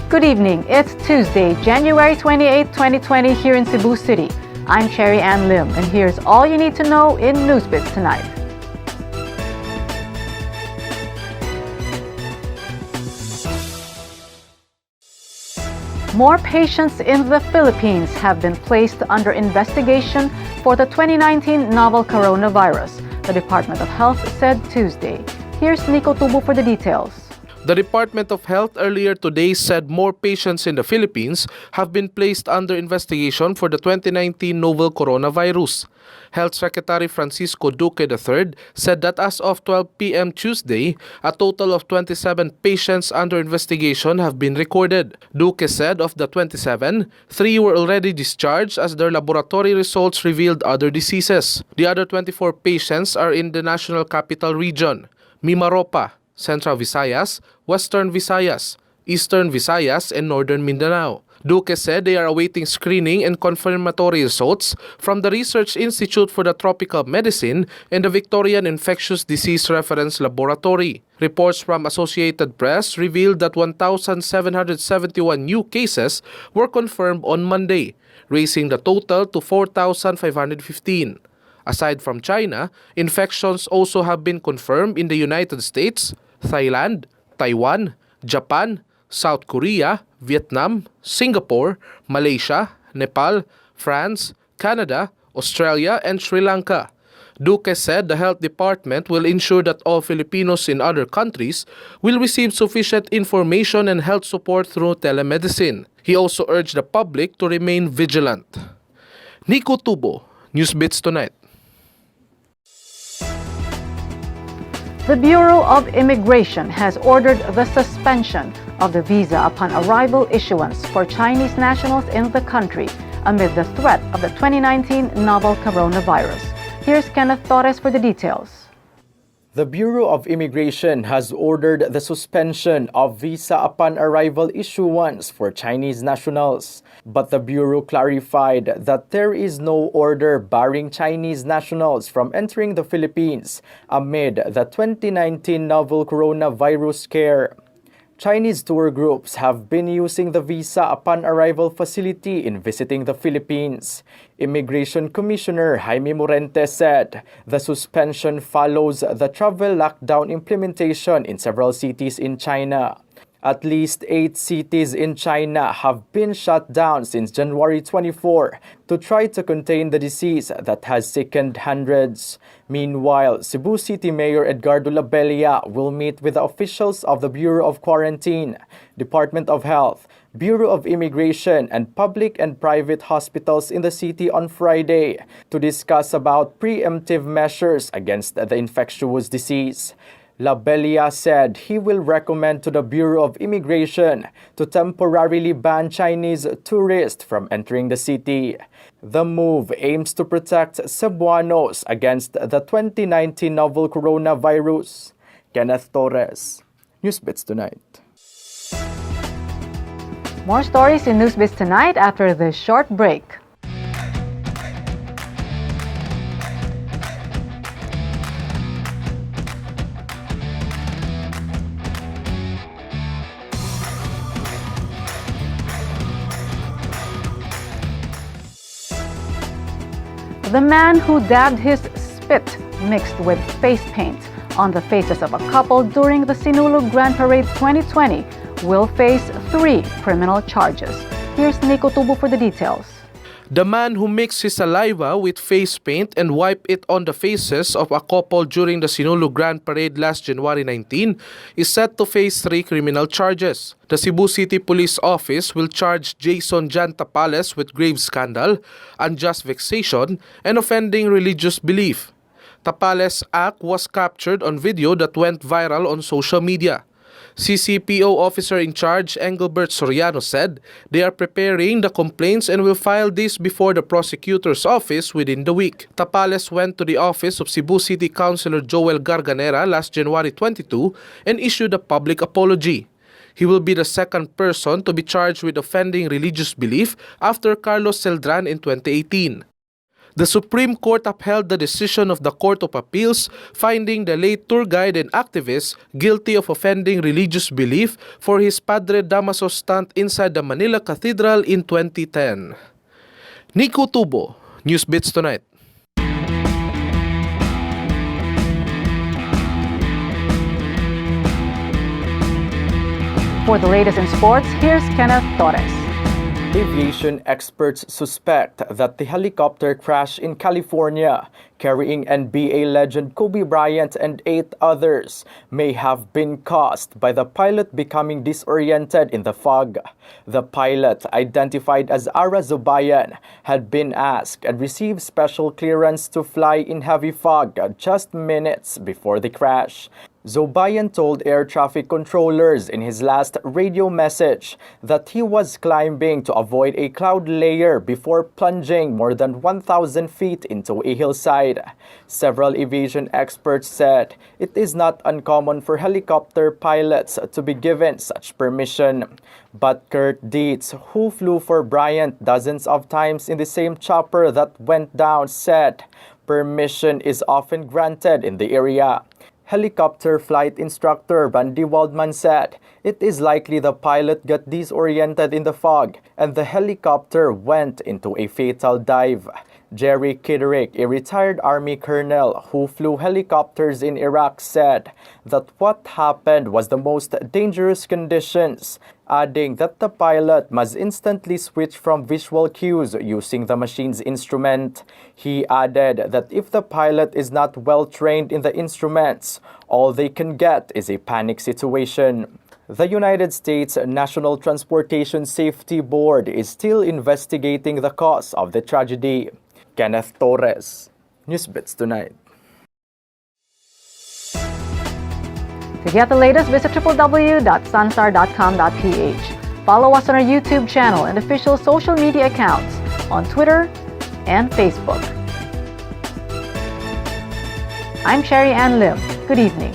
Good evening. It's Tuesday, January 28, 2020 here in Cebu City. I'm Cherry Ann Lim, and here's all you need to know in NewsBits tonight. More patients in the Philippines have been placed under investigation for the 2019 novel coronavirus, the Department of Health said Tuesday. Here's Nico Tubo for the details. The Department of Health earlier today said more patients in the Philippines have been placed under investigation for the 2019 novel coronavirus. Health Secretary Francisco Duque III said that as of 12 p.m. Tuesday, a total of 27 patients under investigation have been recorded. Duque said of the 27, 3 were already discharged as their laboratory results revealed other diseases. The other 24 patients are in the National Capital Region, Mimaropa, Central Visayas, Western Visayas, Eastern Visayas, and Northern Mindanao. Duque said they are awaiting screening and confirmatory results from the Research Institute for the Tropical Medicine and the Victorian Infectious Disease Reference Laboratory. Reports from Associated Press revealed that 1,771 new cases were confirmed on Monday, raising the total to 4,515. Aside from China, infections also have been confirmed in the United States, Thailand, Taiwan, Japan, South Korea, Vietnam, Singapore, Malaysia, Nepal, France, Canada, Australia, and Sri Lanka. Duque said the health department will ensure that all Filipinos in other countries will receive sufficient information and health support through telemedicine. He also urged the public to remain vigilant. Nico Tubo, NewsBits Tonight. The Bureau of Immigration has ordered the suspension of the visa upon arrival issuance for Chinese nationals in the country amid the threat of the 2019 novel coronavirus. Here's Kenneth Torres for the details. The Bureau of Immigration has ordered the suspension of visa upon arrival issuance for Chinese nationals. But the Bureau clarified that there is no order barring Chinese nationals from entering the Philippines amid the 2019 novel coronavirus scare. Chinese tour groups have been using the visa upon arrival facility in visiting the Philippines. Immigration Commissioner Jaime Morente said the suspension follows the travel lockdown implementation in several cities in China. At least 8 cities in China have been shut down since January 24 to try to contain the disease that has sickened hundreds. Meanwhile, Cebu City Mayor Edgardo Labella will meet with the officials of the Bureau of Quarantine, Department of Health, Bureau of Immigration, and public and private hospitals in the city on Friday to discuss about preemptive measures against the infectious disease. Labella said he will recommend to the Bureau of Immigration to temporarily ban Chinese tourists from entering the city. The move aims to protect Cebuanos against the 2019 novel coronavirus. Kenneth Torres, NewsBits Tonight. More stories in NewsBits Tonight after this short break. The man who dabbed his spit mixed with face paint on the faces of a couple during the Sinulog Grand Parade 2020 will face 3 criminal charges. Here's Nico Tubo for the details. The man who mixed his saliva with face paint and wiped it on the faces of a couple during the Sinulog Grand Parade last January 19 is set to face 3 criminal charges. The Cebu City Police Office will charge Jason Jan Tapales with grave scandal, unjust vexation, and offending religious belief. Tapales' act was captured on video that went viral on social media. CCPO officer in charge Engelbert Soriano said they are preparing the complaints and will file this before the prosecutor's office within the week. Tapales went to the office of Cebu City Councilor Joel Garganera last January 22 and issued a public apology. He will be the second person to be charged with offending religious belief after Carlos Celdran in 2018. The Supreme Court upheld the decision of the Court of Appeals, finding the late tour guide and activist guilty of offending religious belief for his Padre Damaso stunt inside the Manila Cathedral in 2010. Nico Tubo, NewsBits Tonight. For the latest in sports, here's Kenneth Torres. Aviation experts suspect that the helicopter crash in California, carrying NBA legend Kobe Bryant and 8 others, may have been caused by the pilot becoming disoriented in the fog. The pilot, identified as Ara Zobayan, had been asked and received special clearance to fly in heavy fog just minutes before the crash. Zobayan told air traffic controllers in his last radio message that he was climbing to avoid a cloud layer before plunging more than 1,000 feet into a hillside. Several aviation experts said it is not uncommon for helicopter pilots to be given such permission. But Kurt Dietz, who flew for Bryant dozens of times in the same chopper that went down, said permission is often granted in the area. Helicopter flight instructor Randy Waldman said it is likely the pilot got disoriented in the fog and the helicopter went into a fatal dive. Jerry Kiderick, a retired Army colonel who flew helicopters in Iraq, said that what happened was the most dangerous conditions, adding that the pilot must instantly switch from visual cues using the machine's instrument. He added that if the pilot is not well trained in the instruments, all they can get is a panic situation. The United States National Transportation Safety Board is still investigating the cause of the tragedy. Kenneth Torres, NewsBits Tonight. To get the latest, visit www.sunstar.com.ph. Follow us on our YouTube channel and official social media accounts on Twitter and Facebook. I'm Sherry Ann Lim. Good evening.